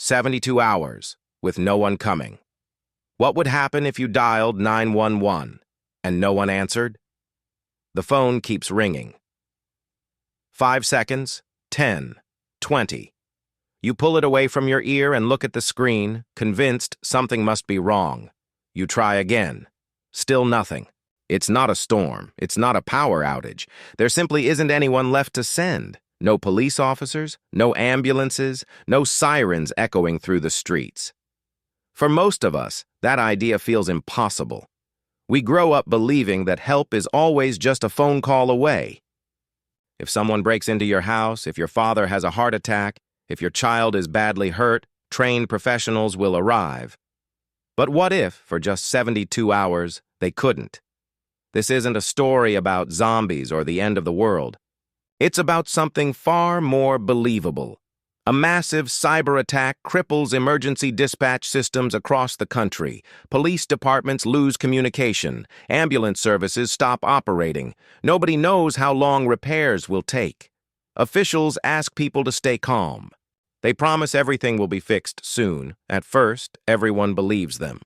72 hours, with no one coming. What would happen if you dialed 911 and no one answered? The phone keeps ringing. 5 seconds, 10, 20. You pull it away from your ear and look at the screen, convinced something must be wrong. You try again. Still nothing. It's not a storm. It's not a power outage. There simply isn't anyone left to send. No police officers, no ambulances, no sirens echoing through the streets. For most of us, that idea feels impossible. We grow up believing that help is always just a phone call away. If someone breaks into your house, if your father has a heart attack, if your child is badly hurt, trained professionals will arrive. But what if, for just 72 hours, they couldn't? This isn't a story about zombies or the end of the world. It's about something far more believable. A massive cyberattack cripples emergency dispatch systems across the country. Police departments lose communication. Ambulance services stop operating. Nobody knows how long repairs will take. Officials ask people to stay calm. They promise everything will be fixed soon. At first, everyone believes them.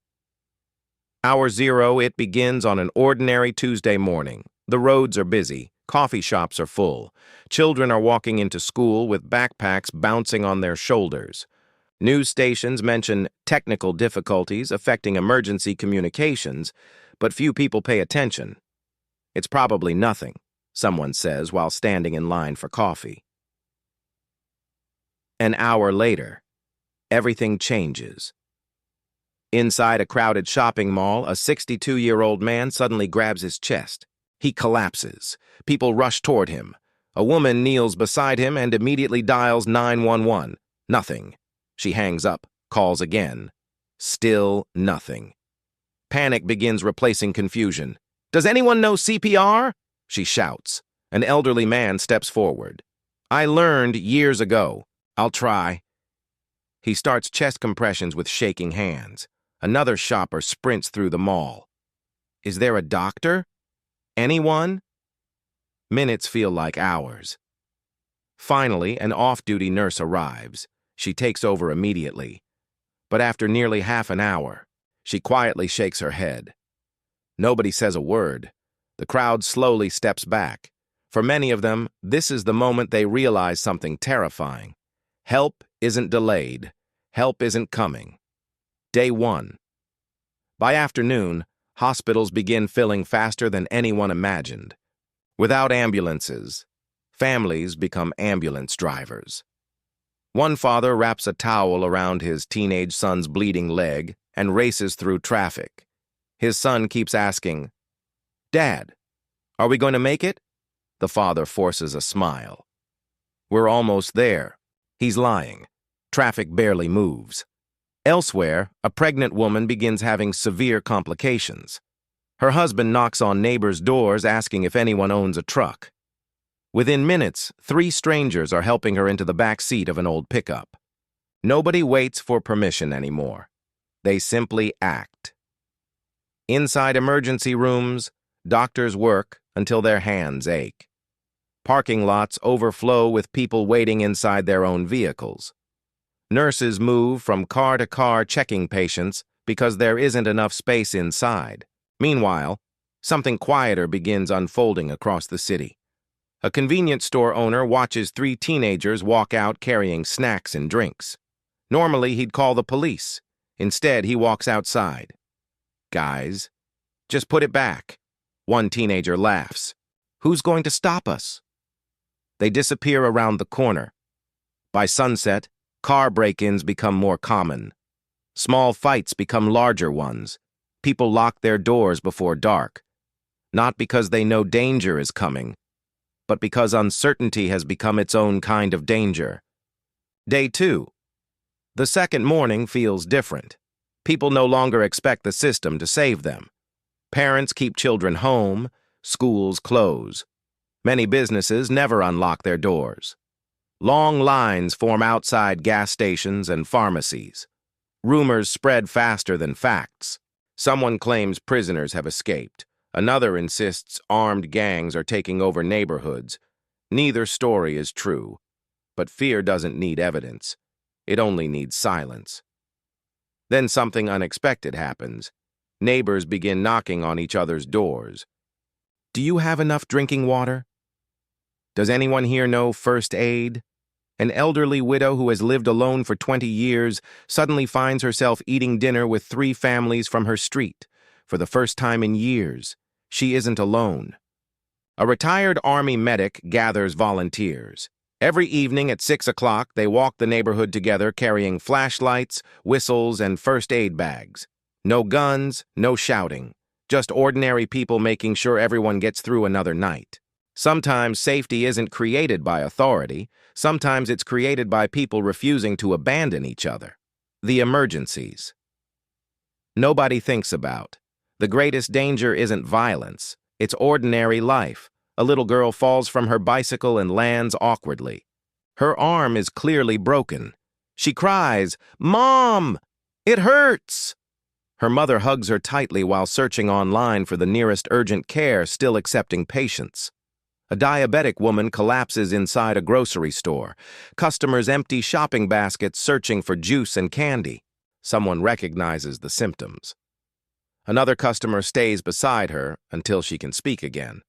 Hour zero, it begins on an ordinary Tuesday morning. The roads are busy. Coffee shops are full. Children are walking into school with backpacks bouncing on their shoulders. News stations mention technical difficulties affecting emergency communications, but few people pay attention. It's probably nothing, someone says while standing in line for coffee. An hour later, everything changes. Inside a crowded shopping mall, a 62-year-old man suddenly grabs his chest. He collapses. People rush toward him. A woman kneels beside him and immediately dials 911. Nothing. She hangs up, calls again. Still nothing. Panic begins replacing confusion. "Does anyone know CPR?" she shouts. An elderly man steps forward. "I learned years ago. I'll try." He starts chest compressions with shaking hands. Another shopper sprints through the mall. "Is there a doctor? Anyone?" Minutes feel like hours. Finally, an off-duty nurse arrives. She takes over immediately. But after nearly half an hour, she quietly shakes her head. Nobody says a word. The crowd slowly steps back. For many of them, this is the moment they realize something terrifying. Help isn't delayed. Help isn't coming. Day 1. By afternoon, hospitals begin filling faster than anyone imagined. Without ambulances, families become ambulance drivers. One father wraps a towel around his teenage son's bleeding leg and races through traffic. His son keeps asking, "Dad, are we going to make it?" The father forces a smile. "We're almost there." He's lying. Traffic barely moves. Elsewhere, a pregnant woman begins having severe complications. Her husband knocks on neighbors' doors asking if anyone owns a truck. Within minutes, 3 strangers are helping her into the back seat of an old pickup. Nobody waits for permission anymore. They simply act. Inside emergency rooms, doctors work until their hands ache. Parking lots overflow with people waiting inside their own vehicles. Nurses move from car to car checking patients because there isn't enough space inside. Meanwhile, something quieter begins unfolding across the city. A convenience store owner watches 3 teenagers walk out carrying snacks and drinks. Normally, he'd call the police. Instead, he walks outside. "Guys, just put it back." One teenager laughs. "Who's going to stop us?" They disappear around the corner. By sunset, car break-ins become more common. Small fights become larger ones. People lock their doors before dark, not because they know danger is coming, but because uncertainty has become its own kind of danger. Day 2. The second morning feels different. People no longer expect the system to save them. Parents keep children home, schools close. Many businesses never unlock their doors. Long lines form outside gas stations and pharmacies. Rumors spread faster than facts. Someone claims prisoners have escaped. Another insists armed gangs are taking over neighborhoods. Neither story is true, but fear doesn't need evidence. It only needs silence. Then something unexpected happens. Neighbors begin knocking on each other's doors. Do you have enough drinking water? Does anyone here know first aid? An elderly widow who has lived alone for 20 years suddenly finds herself eating dinner with 3 families from her street. For the first time in years, she isn't alone. A retired Army medic gathers volunteers. Every evening at 6 o'clock, they walk the neighborhood together carrying flashlights, whistles, and first aid bags. No guns, no shouting. Just ordinary people making sure everyone gets through another night. Sometimes safety isn't created by authority. Sometimes it's created by people refusing to abandon each other. The emergencies. Nobody thinks about. The greatest danger isn't violence. It's ordinary life. A little girl falls from her bicycle and lands awkwardly. Her arm is clearly broken. She cries, "Mom! It hurts!" Her mother hugs her tightly while searching online for the nearest urgent care, still accepting patients. A diabetic woman collapses inside a grocery store. Customers empty shopping baskets searching for juice and candy. Someone recognizes the symptoms. Another customer stays beside her until she can speak again.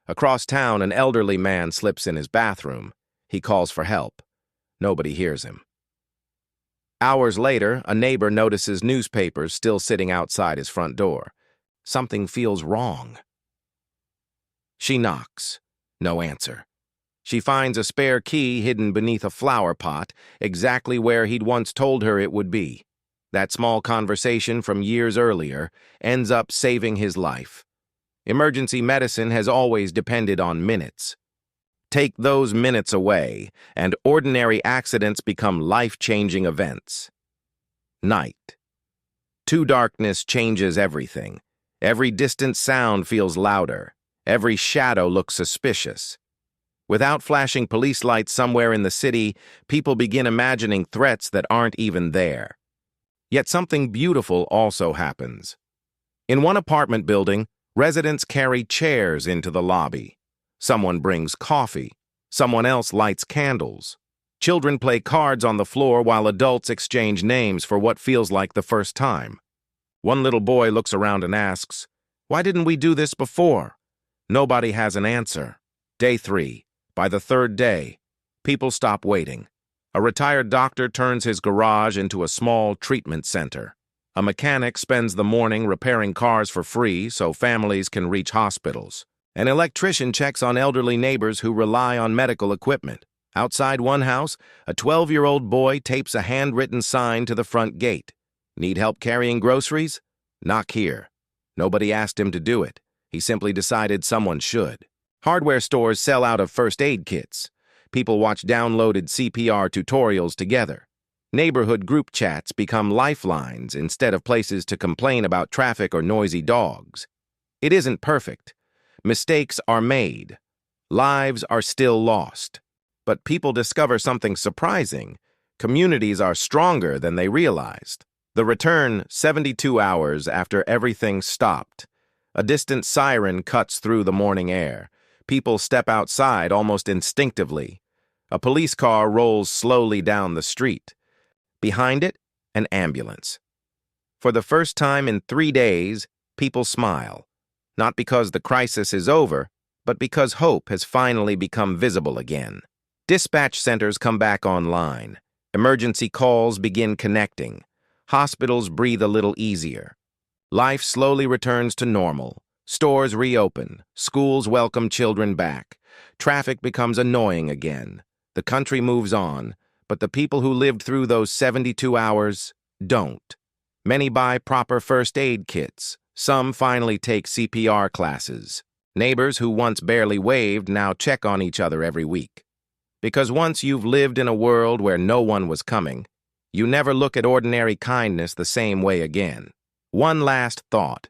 Across town, an elderly man slips in his bathroom. He calls for help. Nobody hears him. Hours later, a neighbor notices newspapers still sitting outside his front door. Something feels wrong. She knocks. No answer. She finds a spare key hidden beneath a flower pot, exactly where he'd once told her it would be. That small conversation from years earlier ends up saving his life. Emergency medicine has always depended on minutes. Take those minutes away, and ordinary accidents become life-changing events. Night. Darkness changes everything. Every distant sound feels louder. Every shadow looks suspicious. Without flashing police lights somewhere in the city, people begin imagining threats that aren't even there. Yet something beautiful also happens. In one apartment building, residents carry chairs into the lobby. Someone brings coffee. Someone else lights candles. Children play cards on the floor while adults exchange names for what feels like the first time. One little boy looks around and asks, "Why didn't we do this before?" Nobody has an answer. Day 3. By the 3rd day, people stop waiting. A retired doctor turns his garage into a small treatment center. A mechanic spends the morning repairing cars for free so families can reach hospitals. An electrician checks on elderly neighbors who rely on medical equipment. Outside one house, a 12-year-old boy tapes a handwritten sign to the front gate. Need help carrying groceries? Knock here. Nobody asked him to do it. He simply decided someone should. Hardware stores sell out of first aid kits. People watch downloaded CPR tutorials together. Neighborhood group chats become lifelines instead of places to complain about traffic or noisy dogs. It isn't perfect. Mistakes are made. Lives are still lost. But people discover something surprising. Communities are stronger than they realized. The return 72 hours after everything stopped. A distant siren cuts through the morning air. People step outside almost instinctively. A police car rolls slowly down the street. Behind it, an ambulance. For the first time in 3 days, people smile. Not because the crisis is over, but because hope has finally become visible again. Dispatch centers come back online. Emergency calls begin connecting. Hospitals breathe a little easier. Life slowly returns to normal. Stores reopen. Schools welcome children back. Traffic becomes annoying again. The country moves on, but the people who lived through those 72 hours don't. Many buy proper first aid kits. Some finally take CPR classes. Neighbors who once barely waved now check on each other every week. Because once you've lived in a world where no one was coming, you never look at ordinary kindness the same way again. One last thought.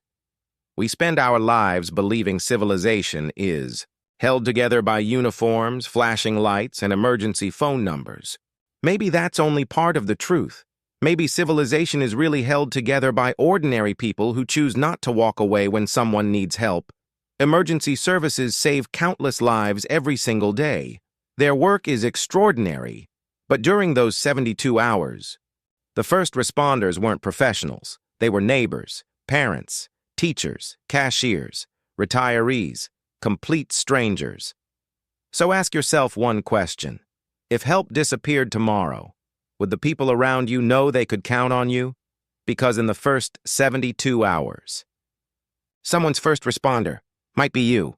We spend our lives believing civilization is held together by uniforms, flashing lights, and emergency phone numbers. Maybe that's only part of the truth. Maybe civilization is really held together by ordinary people who choose not to walk away when someone needs help. Emergency services save countless lives every single day. Their work is extraordinary, But during those 72 hours, the first responders weren't professionals. They were neighbors, parents, teachers, cashiers, retirees, complete strangers. So ask yourself one question. If help disappeared tomorrow, would the people around you know they could count on you? Because in the first 72 hours, someone's first responder might be you.